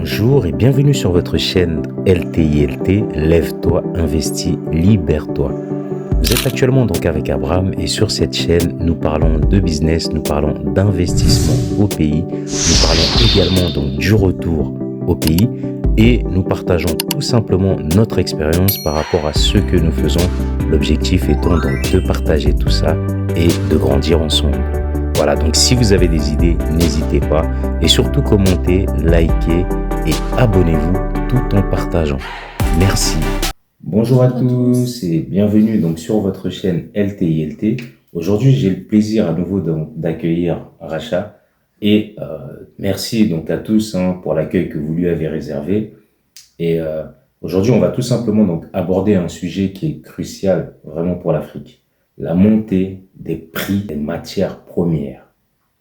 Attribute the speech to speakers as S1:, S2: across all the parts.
S1: Bonjour et bienvenue sur votre chaîne LTILT, Lève-toi, investis, libère-toi. Vous êtes actuellement donc avec Abraham et sur cette chaîne, nous parlons de business, nous parlons d'investissement au pays, nous parlons également donc du retour au pays et nous partageons tout simplement notre expérience par rapport à ce que nous faisons. L'objectif étant donc de partager tout ça et de grandir ensemble. Voilà, donc si vous avez des idées, n'hésitez pas et surtout commentez, likez et abonnez-vous tout en partageant. Merci. Bonjour à tous et bienvenue donc sur votre chaîne LTILT. Aujourd'hui, j'ai le plaisir à nouveau d'accueillir Racha et merci donc à tous pour l'accueil que vous lui avez réservé. Et aujourd'hui, on va tout simplement donc aborder un sujet qui est crucial vraiment pour l'Afrique. La montée des prix des matières premières.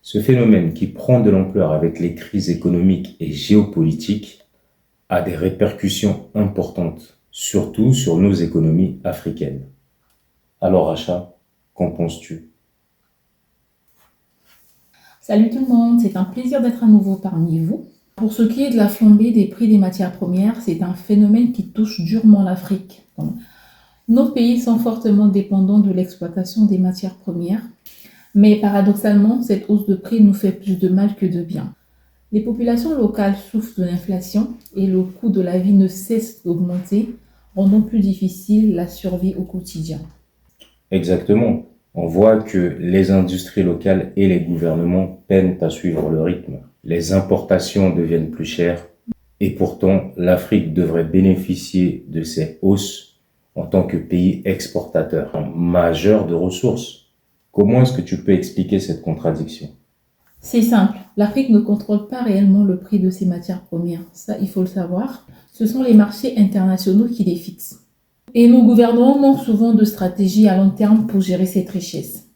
S1: Ce phénomène qui prend de l'ampleur avec les crises économiques et géopolitiques a des répercussions importantes, surtout sur nos économies africaines. Alors Racha, qu'en penses-tu?
S2: Salut tout le monde, c'est un plaisir d'être à nouveau parmi vous. Pour ce qui est de la flambée des prix des matières premières, c'est un phénomène qui touche durement l'Afrique. Nos pays sont fortement dépendants de l'exploitation des matières premières, mais paradoxalement, cette hausse de prix nous fait plus de mal que de bien. Les populations locales souffrent de l'inflation et le coût de la vie ne cesse d'augmenter, rendant plus difficile la survie au quotidien.
S1: Exactement. On voit que les industries locales et les gouvernements peinent à suivre le rythme. Les importations deviennent plus chères et pourtant l'Afrique devrait bénéficier de ces hausses en tant que pays exportateur majeur de ressources. Comment est-ce que tu peux expliquer cette contradiction?
S2: C'est simple, l'Afrique ne contrôle pas réellement le prix de ses matières premières. Ça, il faut le savoir. Ce sont les marchés internationaux qui les fixent. Et nos gouvernements manquent souvent de stratégie à long terme pour gérer cette richesse.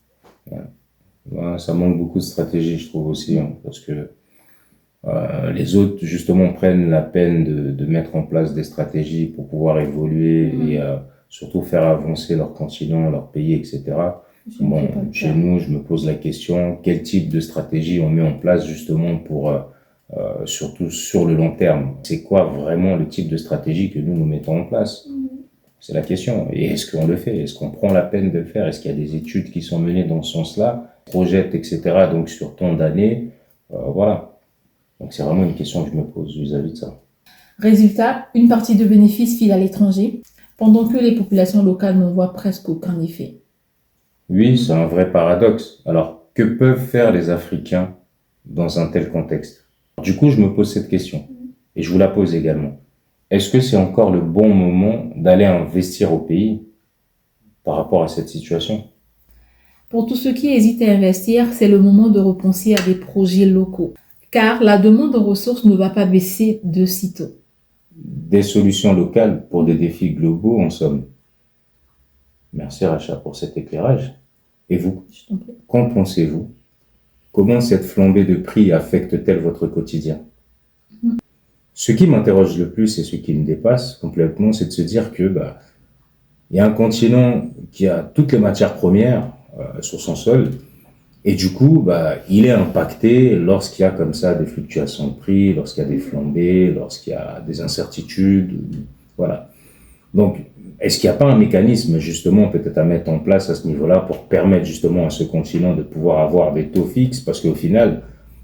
S1: Ouais, ça manque beaucoup de stratégie, je trouve aussi, parce que les autres, justement, prennent la peine de mettre en place des stratégies pour pouvoir évoluer et surtout faire avancer leur continent, leur pays, etc. Bon, chez nous, je me pose la question, quel type de stratégie on met en place justement pour, surtout sur le long terme? C'est quoi vraiment le type de stratégie que nous mettons en place? C'est la question. Et est-ce qu'on le fait? Est-ce qu'on prend la peine de le faire? Est-ce qu'il y a des études qui sont menées dans ce sens-là, projettent, etc., donc sur tant d'années? Voilà. Donc c'est vraiment une question que je me pose vis-à-vis de ça.
S2: Résultat, une partie de bénéfices file à l'étranger, pendant que les populations locales n'en voient presque aucun effet.
S1: Oui, c'est un vrai paradoxe. Alors, que peuvent faire les Africains dans un tel contexte? Du coup, je me pose cette question et je vous la pose également. Est-ce que c'est encore le bon moment d'aller investir au pays par rapport à cette situation?
S2: Pour tous ceux qui hésitent à investir, c'est le moment de repenser à des projets locaux, car la demande de ressources ne va pas baisser de sitôt.
S1: Des solutions locales pour des défis globaux, en somme. Merci Racha pour cet éclairage. Et vous, qu'en pensez-vous? Comment cette flambée de prix affecte-t-elle votre quotidien? Ce qui m'interroge le plus et ce qui me dépasse complètement, c'est de se dire que il y a un continent qui a toutes les matières premières sur son sol et du coup, il est impacté lorsqu'il y a comme ça des fluctuations de prix, lorsqu'il y a des flambées, lorsqu'il y a des incertitudes, voilà. Donc, est-ce qu'il n'y a pas un mécanisme justement peut-être à mettre en place à ce niveau-là pour permettre justement à ce continent de pouvoir avoir des taux fixes? Parce qu'au final,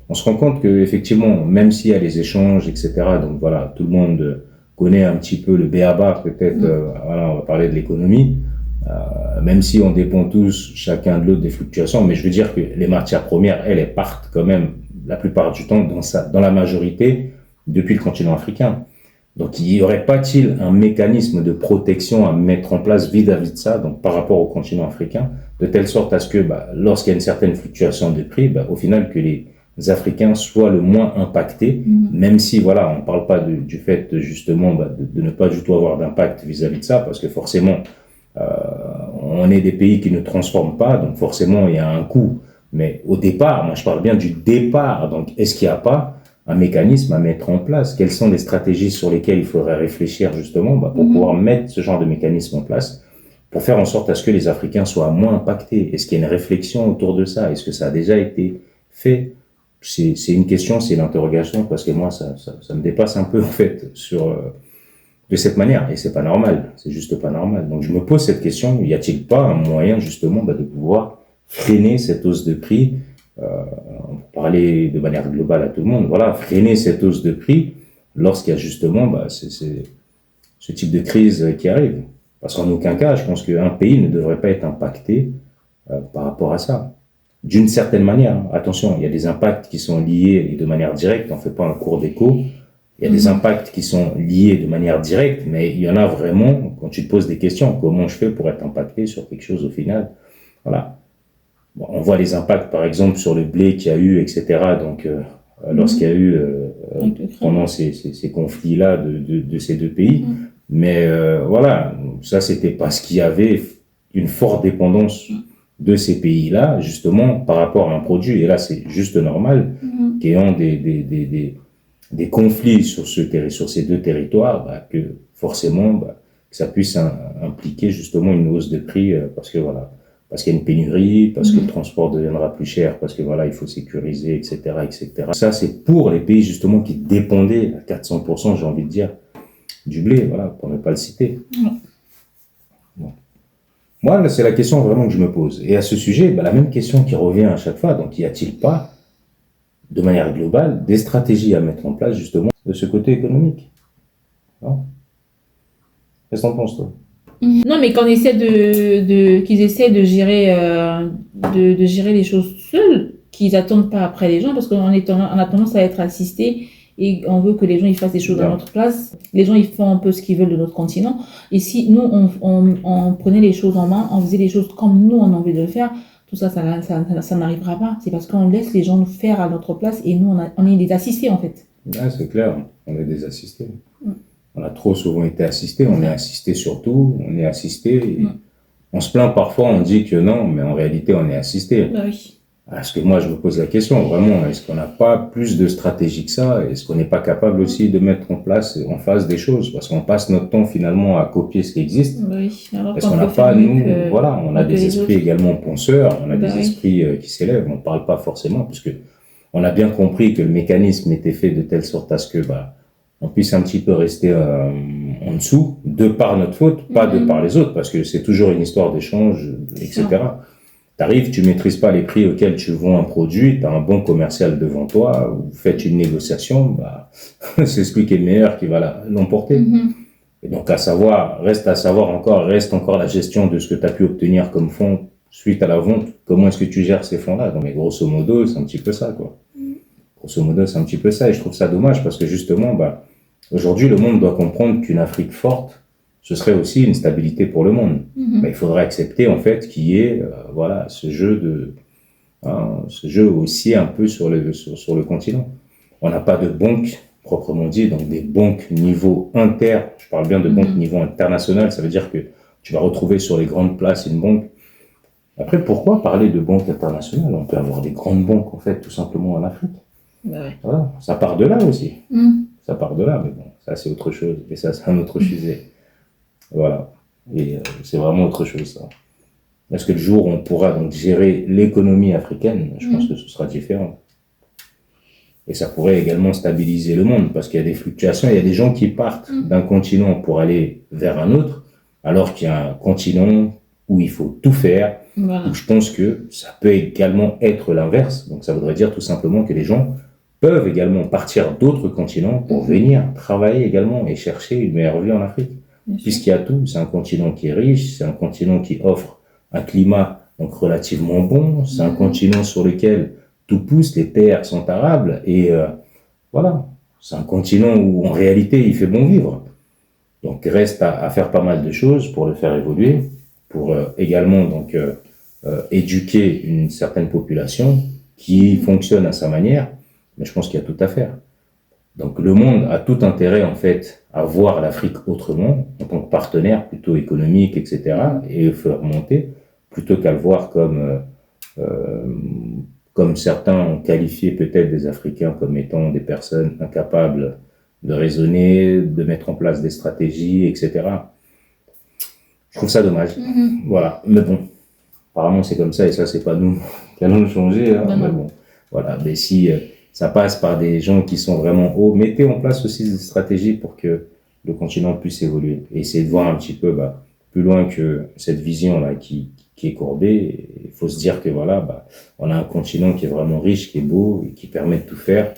S1: on se rend compte qu'effectivement, même s'il y a les échanges, etc., donc voilà, tout le monde connaît un petit peu le b.a.-ba peut-être, voilà, on va parler de l'économie, même si on dépend tous chacun de l'autre des fluctuations, mais je veux dire que les matières premières, elles partent quand même la plupart du temps dans la majorité depuis le continent africain. Donc, y aurait-il un mécanisme de protection à mettre en place vis-à-vis de ça, donc par rapport au continent africain, de telle sorte à ce que, lorsqu'il y a une certaine fluctuation de prix, au final, que les Africains soient le moins impactés, même si, voilà, on ne parle pas du fait, justement, de ne pas du tout avoir d'impact vis-à-vis de ça, parce que forcément, on est des pays qui ne transforment pas, donc forcément, il y a un coût. Mais au départ, moi, je parle bien du départ, donc est-ce qu'il n'y a pas un mécanisme à mettre en place? Quelles sont les stratégies sur lesquelles il faudrait réfléchir justement pour pouvoir mettre ce genre de mécanisme en place pour faire en sorte à ce que les Africains soient moins impactés? Est-ce qu'il y a une réflexion autour de ça? Est-ce que ça a déjà été fait? c'est une question, c'est l'interrogation, parce que moi, ça me dépasse un peu, en fait, de cette manière. Et c'est pas normal. C'est juste pas normal. Donc, je me pose cette question. Y a-t-il pas un moyen, justement, de pouvoir freiner cette hausse de prix, on peut parler de manière globale à tout le monde, voilà, freiner cette hausse de prix lorsqu'il y a justement, ce type de crise qui arrive. Parce qu'en aucun cas, je pense qu'un pays ne devrait pas être impacté par rapport à ça. D'une certaine manière, hein. Attention, il y a des impacts qui sont liés de manière directe, on ne fait pas un cours d'éco. Il y a des impacts qui sont liés de manière directe, mais il y en a vraiment, quand tu te poses des questions, comment je fais pour être impacté sur quelque chose au final? Voilà. Bon, on voit les impacts, par exemple, sur le blé qu'il y a eu, etc. Donc, lorsqu'il y a eu, pendant ces conflits-là de ces deux pays. Mais voilà, ça, c'était parce qu'il y avait une forte dépendance de ces pays-là, justement, par rapport à un produit. Et là, c'est juste normal qu'ayant des conflits sur ces deux territoires, que forcément, que ça puisse impliquer justement une hausse de prix, parce que voilà, parce qu'il y a une pénurie, parce que le transport deviendra plus cher, parce que voilà, il faut sécuriser, etc., etc. Ça, c'est pour les pays justement qui dépendaient à 400%, j'ai envie de dire, du blé, voilà, pour ne pas le citer. Bon. Moi, là, c'est la question vraiment que je me pose. Et à ce sujet, la même question qui revient à chaque fois, donc y a-t-il pas, de manière globale, des stratégies à mettre en place justement de ce côté économique? Non? Qu'est-ce que t'en penses, toi?
S2: Non, mais qu'ils essaient de gérer, de gérer les choses seuls, qu'ils attendent pas après les gens, parce qu'on a tendance à être assisté et on veut que les gens ils fassent des choses à notre place. Les gens ils font un peu ce qu'ils veulent de notre continent. Et si nous on prenait les choses en main, on faisait les choses comme nous on a envie de le faire, tout ça n'arrivera pas. C'est parce qu'on laisse les gens nous faire à notre place et nous on est des assistés en fait.
S1: Ouais, c'est clair, on est des assistés. On a trop souvent été assistés, on est assisté surtout, on est assisté. Et on se plaint parfois, on dit que non, mais en réalité, on est assisté.
S2: Bah oui.
S1: Parce que moi, je me pose la question, vraiment, est-ce qu'on n'a pas plus de stratégie que ça? Est-ce qu'on n'est pas capable aussi de mettre en place, en face des choses? Parce qu'on passe notre temps finalement à copier ce qui existe.
S2: Bah oui.
S1: Est-ce qu'on n'a pas, nous, voilà, on a des esprits également penseurs, on a des esprits qui s'élèvent, on ne parle pas forcément, puisque on a bien compris que le mécanisme était fait de telle sorte à ce que, on puisse un petit peu rester en dessous, de par notre faute, pas de par les autres, parce que c'est toujours une histoire d'échange, etc. T'arrives, tu maîtrises pas les prix auxquels tu vends un produit, tu as un bon commercial devant toi, vous faites une négociation, c'est celui qui est le meilleur qui va l'emporter. Et donc, reste encore la gestion de ce que tu as pu obtenir comme fonds suite à la vente. Comment est-ce que tu gères ces fonds-là? Donc, mais grosso modo, c'est un petit peu ça, quoi. Grosso modo, c'est un petit peu ça, et je trouve ça dommage parce que justement, aujourd'hui, le monde doit comprendre qu'une Afrique forte, ce serait aussi une stabilité pour le monde. Il faudrait accepter en fait qu'il y ait ce jeu aussi un peu sur le continent. On n'a pas de banque proprement dit, donc des banques niveau je parle bien de banques niveau international, ça veut dire que tu vas retrouver sur les grandes places une banque. Après, pourquoi parler de banque internationale? On peut avoir des grandes banques en fait tout simplement en Afrique. Voilà, ça part de là aussi. Ça part de là, mais bon, ça c'est autre chose. Et ça, c'est un autre sujet. Voilà. Et c'est vraiment autre chose, ça. Est-ce que le jour où on pourra donc gérer l'économie africaine, je pense que ce sera différent. Et ça pourrait également stabiliser le monde, parce qu'il y a des fluctuations, il y a des gens qui partent d'un continent pour aller vers un autre, alors qu'il y a un continent où il faut tout faire. Voilà. Je pense que ça peut également être l'inverse. Donc ça voudrait dire tout simplement que les gens peuvent également partir d'autres continents pour venir travailler également et chercher une meilleure vie en Afrique. Puisqu'il y a tout, c'est un continent qui est riche, c'est un continent qui offre un climat donc relativement bon, c'est un continent sur lequel tout pousse, les terres sont arables et voilà, c'est un continent où en réalité il fait bon vivre. Donc reste à faire pas mal de choses pour le faire évoluer, pour également donc éduquer une certaine population qui fonctionne à sa manière, mais je pense qu'il y a tout à faire. Donc le monde a tout intérêt en fait à voir l'Afrique autrement, en tant que partenaire plutôt économique, etc. et faire monter, plutôt qu'à le voir comme certains ont qualifié peut-être des Africains comme étant des personnes incapables de raisonner, de mettre en place des stratégies, etc. Je trouve ça dommage. Voilà, mais bon, apparemment c'est comme ça et ça c'est pas nous qui allons le changer, hein, mais bon. Voilà, mais si ça passe par des gens qui sont vraiment hauts, mettez en place aussi des stratégies pour que le continent puisse évoluer. Et essayer de voir un petit peu plus loin que cette vision-là qui est courbée. Il faut se dire que voilà, on a un continent qui est vraiment riche, qui est beau, et qui permet de tout faire.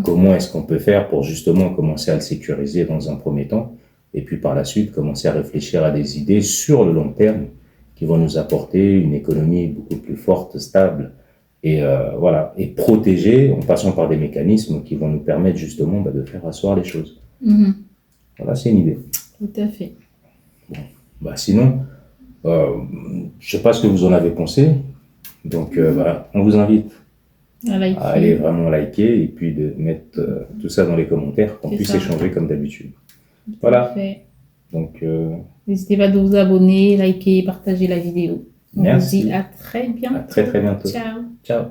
S1: Comment est-ce qu'on peut faire pour justement commencer à le sécuriser dans un premier temps, et puis par la suite commencer à réfléchir à des idées sur le long terme qui vont nous apporter une économie beaucoup plus forte, stable, et voilà, et protégée en passant par des mécanismes qui vont nous permettre justement de faire asseoir les choses. Voilà, c'est une idée.
S2: Tout à fait.
S1: Bon. Sinon, je sais pas ce que vous en avez pensé, donc on vous invite à aller vraiment liker et puis de mettre tout ça dans les commentaires, qu'on puisse échanger comme d'habitude. Voilà. Donc,
S2: n'hésitez pas de vous abonner, liker, partager la vidéo. On vous dit à très bientôt.
S1: À très très bientôt.
S2: Ciao.
S1: Ciao.